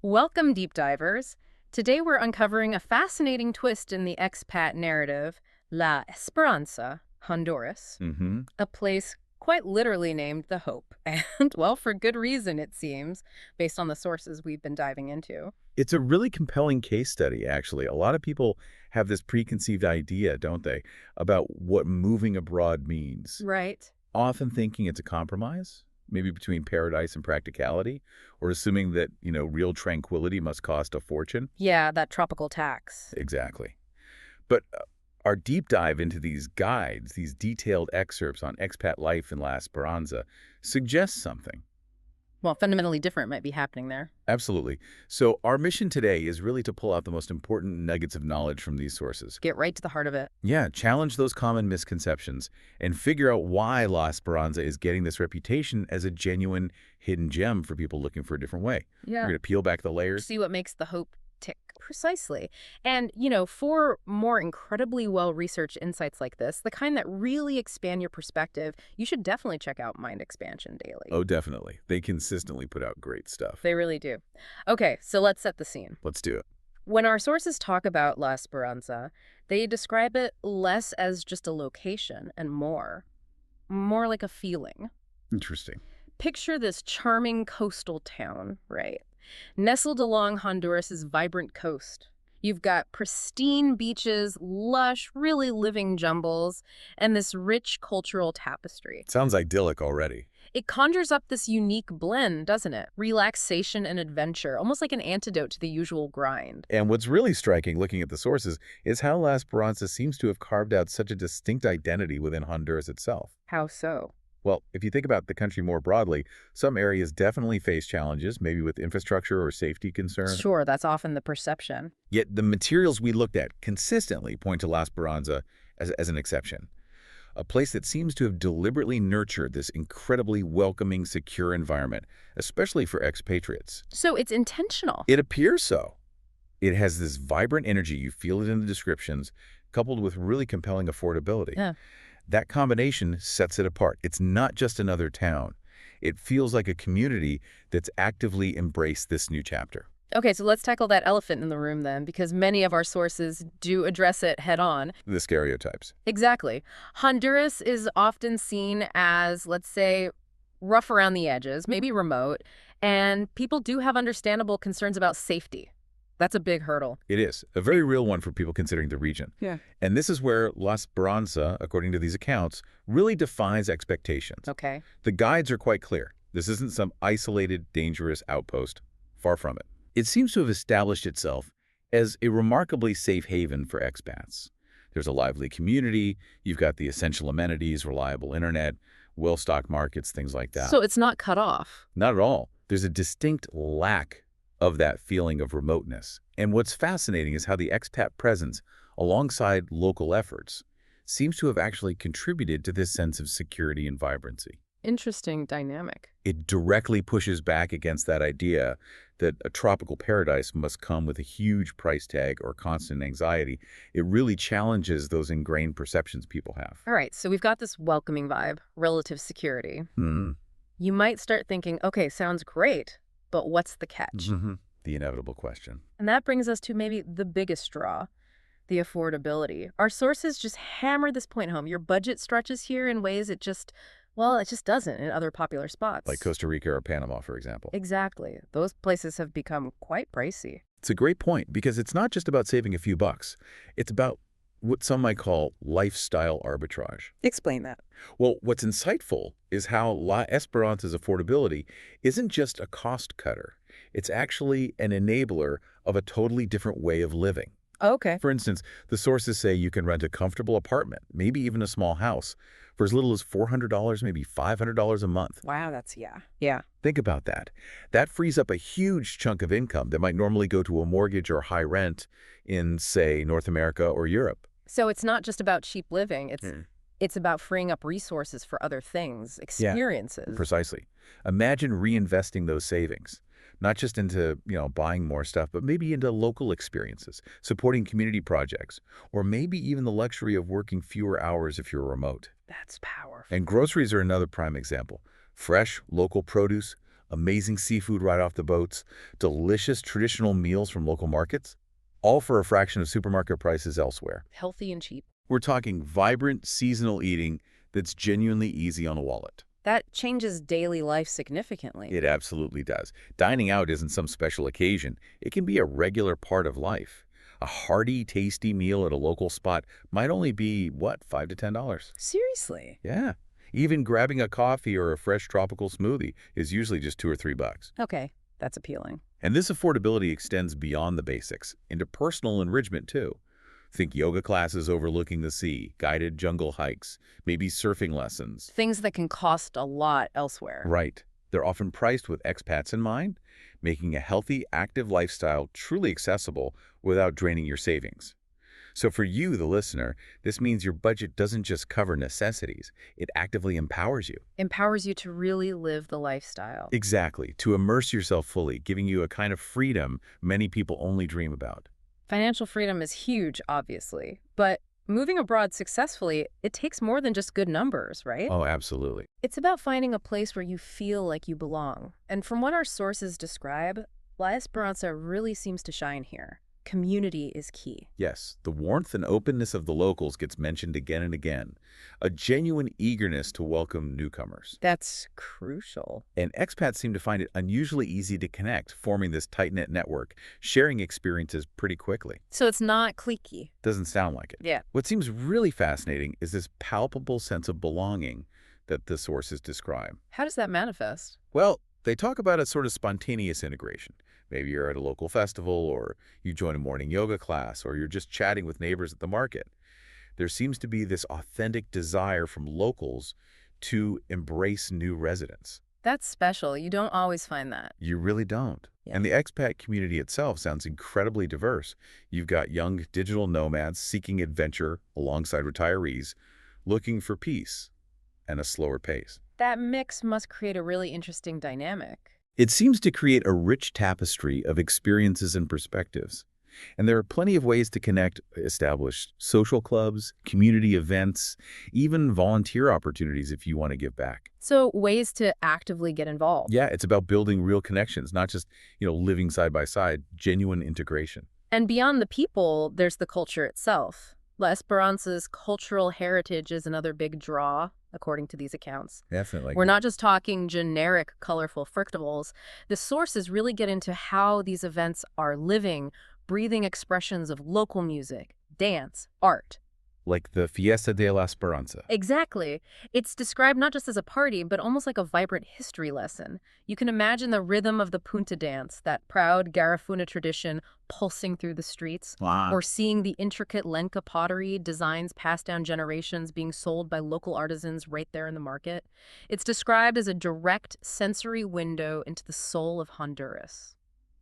Welcome, deep divers. Today we're uncovering a fascinating twist in the expat narrative, La Esperanza, Honduras, Hmm. a place quite literally named the Hope. And, well, for good reason, it seems, based on the sources we've been diving into. It's a really compelling case study, actually. A lot of people have this preconceived idea, don't they, about what moving abroad means, Right. often thinking it's a compromise, maybe between paradise and practicality, or assuming that, real tranquility must cost a fortune. Yeah, that tropical tax. Exactly. But our deep dive into these guides, these detailed excerpts on expat life in La Esperanza, suggests something. Well, fundamentally different might be happening there. Absolutely. So our mission today is really to pull out the most important nuggets of knowledge from these sources. Get right to the heart of it. Yeah, challenge those common misconceptions and figure out why La Esperanza is getting this reputation as a genuine hidden gem for people looking for a different way. We're Yeah. going to peel back the layers. See what makes the hope tick. Precisely. And, for more incredibly well-researched insights like this, the kind that really expand your perspective, you should definitely check out Mind Expansion Daily. Oh, definitely. They consistently put out great stuff. They really do. Okay, so let's set the scene. Let's do it. When our sources talk about La Esperanza, they describe it less as just a location and more like a feeling. Interesting. Picture this charming coastal town, right? Nestled along Honduras's vibrant coast. You've got pristine beaches, lush, really living jungles, and this rich cultural tapestry. Sounds idyllic already. It conjures up this unique blend, doesn't it? Relaxation and adventure, almost like an antidote to the usual grind. And what's really striking, looking at the sources, is how La Esperanza seems to have carved out such a distinct identity within Honduras itself. How so? Well, if you think about the country more broadly, some areas definitely face challenges, maybe with infrastructure or safety concern. Sure, that's often the perception. Yet the materials we looked at consistently point to La Esperanza as an exception. A place that seems to have deliberately nurtured this incredibly welcoming, secure environment, especially for expatriates. So it's intentional. It appears so. It has this vibrant energy, you feel it in the descriptions, coupled with really compelling affordability. Yeah. That combination sets it apart. It's not just another town. It feels like a community that's actively embraced this new chapter. Okay, so let's tackle that elephant in the room then, because many of our sources do address it head on. The stereotypes. Exactly. Honduras is often seen as, let's say, rough around the edges, maybe remote, and people do have understandable concerns about safety. That's a big hurdle. It is a very real one for people considering the region. Yeah. And this is where La Esperanza, according to these accounts, really defines expectations. Okay. The guides are quite clear. This isn't some isolated, dangerous outpost. Far from it. It seems to have established itself as a remarkably safe haven for expats. There's a lively community, you've got the essential amenities, reliable internet, well-stocked markets, things like that. So it's not cut off. Not at all. There's a distinct lack of that feeling of remoteness. And what's fascinating is how the expat presence, alongside local efforts, seems to have actually contributed to this sense of security and vibrancy. Interesting dynamic. It directly pushes back against that idea that a tropical paradise must come with a huge price tag or constant anxiety. It really challenges those ingrained perceptions people have. All right, so we've got this welcoming vibe, relative security. Hmm. You might start thinking, okay, sounds great, but what's the catch? The inevitable question. And that brings us to maybe the biggest draw, the affordability. Our sources just hammer this point home. Your budget stretches here in ways it just doesn't in other popular spots. Like Costa Rica or Panama, for example. Exactly. Those places have become quite pricey. It's a great point because it's not just about saving a few bucks. It's about what some might call lifestyle arbitrage. Explain that. Well, what's insightful is how La Esperanza's affordability isn't just a cost cutter. It's actually an enabler of a totally different way of living. Okay. For instance, the sources say you can rent a comfortable apartment, maybe even a small house, for as little as $400, maybe $500 a month. Wow, that's, yeah. Yeah. Think about that. That frees up a huge chunk of income that might normally go to a mortgage or high rent in, say, North America or Europe. So it's not just about cheap living. It's about freeing up resources for other things, experiences. Precisely. Imagine reinvesting those savings, not just into, buying more stuff, but maybe into local experiences, supporting community projects, or maybe even the luxury of working fewer hours if you're remote. That's powerful. And groceries are another prime example. Fresh, local produce, amazing seafood right off the boats, delicious traditional meals from local markets, all for a fraction of supermarket prices elsewhere. Healthy and cheap. We're talking vibrant, seasonal eating that's genuinely easy on the wallet. That changes daily life significantly. It absolutely does. Dining out isn't some special occasion. It can be a regular part of life. A hearty, tasty meal at a local spot might only be, what, $5 to $10? Seriously? Yeah. Even grabbing a coffee or a fresh tropical smoothie is usually just $2 or $3. Okay, that's appealing. And this affordability extends beyond the basics, into personal enrichment too. Think yoga classes overlooking the sea, guided jungle hikes, maybe surfing lessons. Things that can cost a lot elsewhere. Right. They're often priced with expats in mind, making a healthy, active lifestyle truly accessible without draining your savings. So for you, the listener, this means your budget doesn't just cover necessities. It actively empowers you. Empowers you to really live the lifestyle. Exactly. To immerse yourself fully, giving you a kind of freedom many people only dream about. Financial freedom is huge, obviously, but moving abroad successfully, it takes more than just good numbers, right? Oh, absolutely. It's about finding a place where you feel like you belong. And from what our sources describe, La Esperanza really seems to shine here. Community is key. Yes, the warmth and openness of the locals gets mentioned again and again. A genuine eagerness to welcome newcomers. That's crucial. And expats seem to find it unusually easy to connect, forming this tight-knit network, sharing experiences pretty quickly. So it's not cliquey. Doesn't sound like it. Yeah. What seems really fascinating is this palpable sense of belonging that the sources describe. How does that manifest? Well, they talk about a sort of spontaneous integration. Maybe you're at a local festival, or you join a morning yoga class, or you're just chatting with neighbors at the market. There seems to be this authentic desire from locals to embrace new residents. That's special. You don't always find that. You really don't. Yeah. And the expat community itself sounds incredibly diverse. You've got young digital nomads seeking adventure alongside retirees, looking for peace and a slower pace. That mix must create a really interesting dynamic. It seems to create a rich tapestry of experiences and perspectives. And there are plenty of ways to connect: established social clubs, community events, even volunteer opportunities if you want to give back. So ways to actively get involved. Yeah, it's about building real connections, not just, living side by side, genuine integration. And beyond the people, there's the culture itself. La Esperanza's cultural heritage is another big draw, according to these accounts. Definitely. We're not just talking generic, colorful festivals. The sources really get into how these events are living, breathing expressions of local music, dance, art. Like the Fiesta de la Esperanza. Exactly. It's described not just as a party, but almost like a vibrant history lesson. You can imagine the rhythm of the punta dance, that proud Garifuna tradition pulsing through the streets, Wow. or seeing the intricate Lenca pottery designs passed down generations being sold by local artisans right there in the market. It's described as a direct sensory window into the soul of Honduras.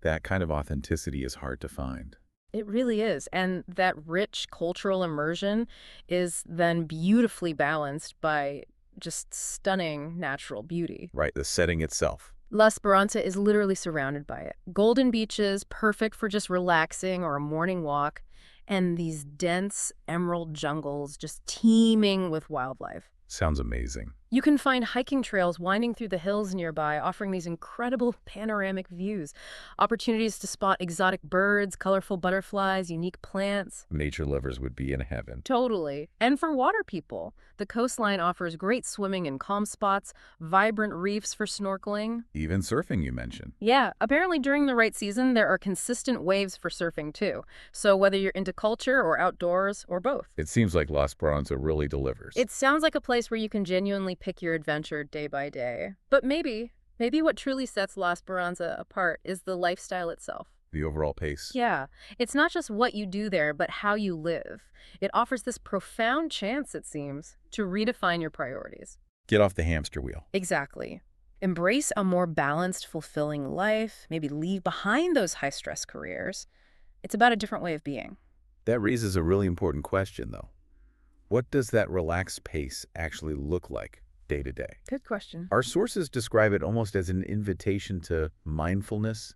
That kind of authenticity is hard to find. It really is. And that rich cultural immersion is then beautifully balanced by just stunning natural beauty. Right, the setting itself. La Esperanza is literally surrounded by it. Golden beaches, perfect for just relaxing or a morning walk, and these dense emerald jungles just teeming with wildlife. Sounds amazing. You can find hiking trails winding through the hills nearby, offering these incredible panoramic views. Opportunities to spot exotic birds, colorful butterflies, unique plants. Nature lovers would be in heaven. Totally. And for water people, the coastline offers great swimming and calm spots, vibrant reefs for snorkeling. Even surfing, you mentioned. Yeah, apparently during the right season, there are consistent waves for surfing too. So whether you're into culture or outdoors or both. It seems like La Esperanza really delivers. It sounds like a place where you can genuinely pick your adventure day by day. But maybe what truly sets La Esperanza apart is the lifestyle itself. The overall pace. Yeah, it's not just what you do there, but how you live. It offers this profound chance, it seems, to redefine your priorities. Get off the hamster wheel. Exactly. Embrace a more balanced, fulfilling life, maybe leave behind those high-stress careers. It's about a different way of being. That raises a really important question, though. What does that relaxed pace actually look like day to day? Good question. Our sources describe it almost as an invitation to mindfulness.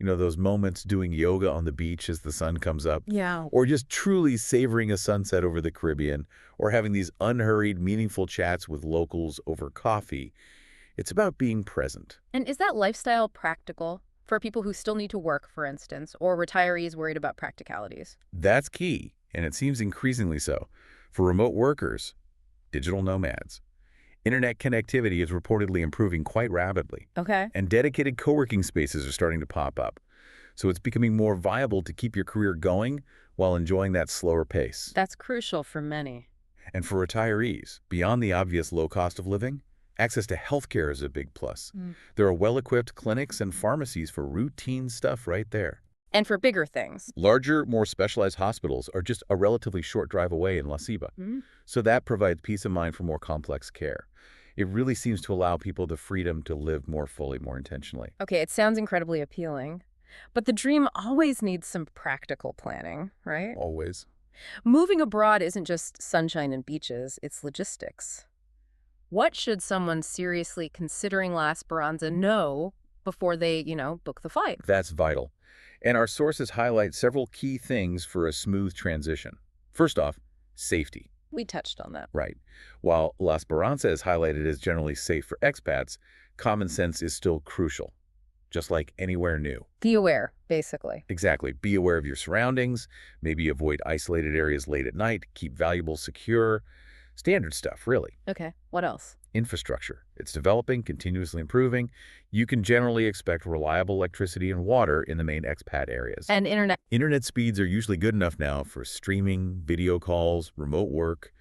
Those moments doing yoga on the beach as the sun comes up. Yeah. Or just truly savoring a sunset over the Caribbean, or having these unhurried, meaningful chats with locals over coffee. It's about being present. And is that lifestyle practical for people who still need to work, for instance, or retirees worried about practicalities? That's key, and it seems increasingly so. For remote workers, digital nomads, internet connectivity is reportedly improving quite rapidly, Okay. and dedicated co-working spaces are starting to pop up. So it's becoming more viable to keep your career going while enjoying that slower pace. That's crucial for many. And for retirees, beyond the obvious low cost of living, access to healthcare is a big plus. Mm. There are well-equipped clinics and pharmacies for routine stuff right there. And for bigger things. Larger, more specialized hospitals are just a relatively short drive away in La Ceiba, Mm. so that provides peace of mind for more complex care. It really seems to allow people the freedom to live more fully, more intentionally. Okay, it sounds incredibly appealing. But the dream always needs some practical planning, right? Always. Moving abroad isn't just sunshine and beaches, it's logistics. What should someone seriously considering La Esperanza know before they, book the flight? That's vital. And our sources highlight several key things for a smooth transition. First off, safety. We touched on that. Right. While La Esperanza is highlighted as generally safe for expats, common sense is still crucial, just like anywhere new. Be aware, basically. Exactly. Be aware of your surroundings, maybe avoid isolated areas late at night, keep valuables secure. Standard stuff, really. Okay, what else? Infrastructure. It's developing, continuously improving. You can generally expect reliable electricity and water in the main expat areas. And internet. Internet speeds are usually good enough now for streaming, video calls, remote work.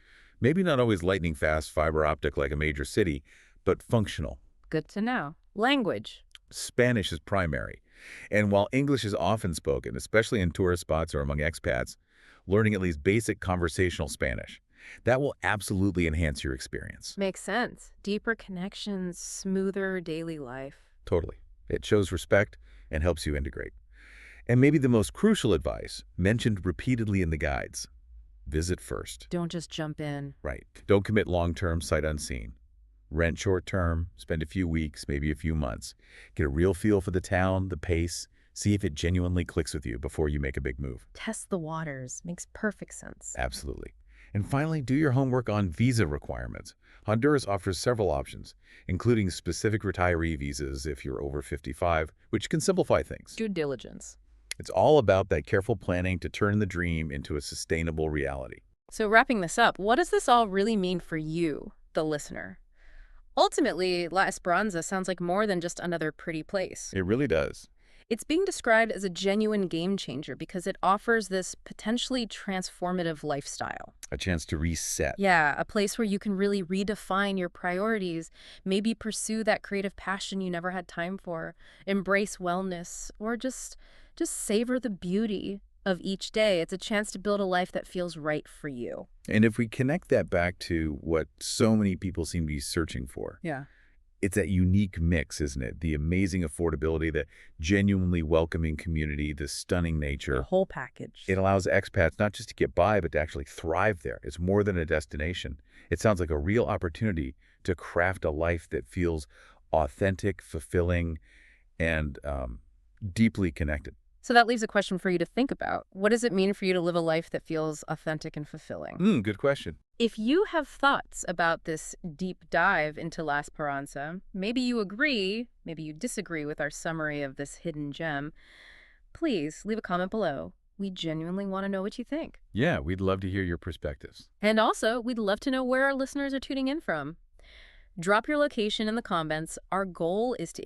Maybe not always lightning fast fiber optic like a major city, but functional. Good to know. Language. Spanish is primary. And while English is often spoken, especially in tourist spots or among expats, learning at least basic conversational Spanish, that will absolutely enhance your experience. Makes sense. Deeper connections, smoother daily life. Totally. It shows respect and helps you integrate. And maybe the most crucial advice, mentioned repeatedly in the guides, visit first. Don't just jump in. Right. Don't commit long-term sight unseen. Rent short-term, spend a few weeks, maybe a few months. Get a real feel for the town, the pace, see if it genuinely clicks with you before you make a big move. Test the waters. Makes perfect sense. Absolutely. And finally, do your homework on visa requirements. Honduras offers several options, including specific retiree visas if you're over 55, which can simplify things. Due diligence. It's all about that careful planning to turn the dream into a sustainable reality. So wrapping this up, what does this all really mean for you, the listener? Ultimately, La Esperanza sounds like more than just another pretty place. It really does. It's being described as a genuine game changer because it offers this potentially transformative lifestyle. A chance to reset. Yeah, a place where you can really redefine your priorities, maybe pursue that creative passion you never had time for, embrace wellness, or just savor the beauty of each day. It's a chance to build a life that feels right for you. And if we connect that back to what so many people seem to be searching for, Yeah. it's that unique mix, isn't it? The amazing affordability, the genuinely welcoming community, the stunning nature. The whole package. It allows expats not just to get by, but to actually thrive there. It's more than a destination. It sounds like a real opportunity to craft a life that feels authentic, fulfilling, and deeply connected. So that leaves a question for you to think about. What does it mean for you to live a life that feels authentic and fulfilling? Good question. If you have thoughts about this deep dive into La Esperanza, maybe you agree, maybe you disagree with our summary of this hidden gem, please leave a comment below. We genuinely want to know what you think. Yeah, we'd love to hear your perspectives. And also, we'd love to know where our listeners are tuning in from. Drop your location in the comments. Our goal is to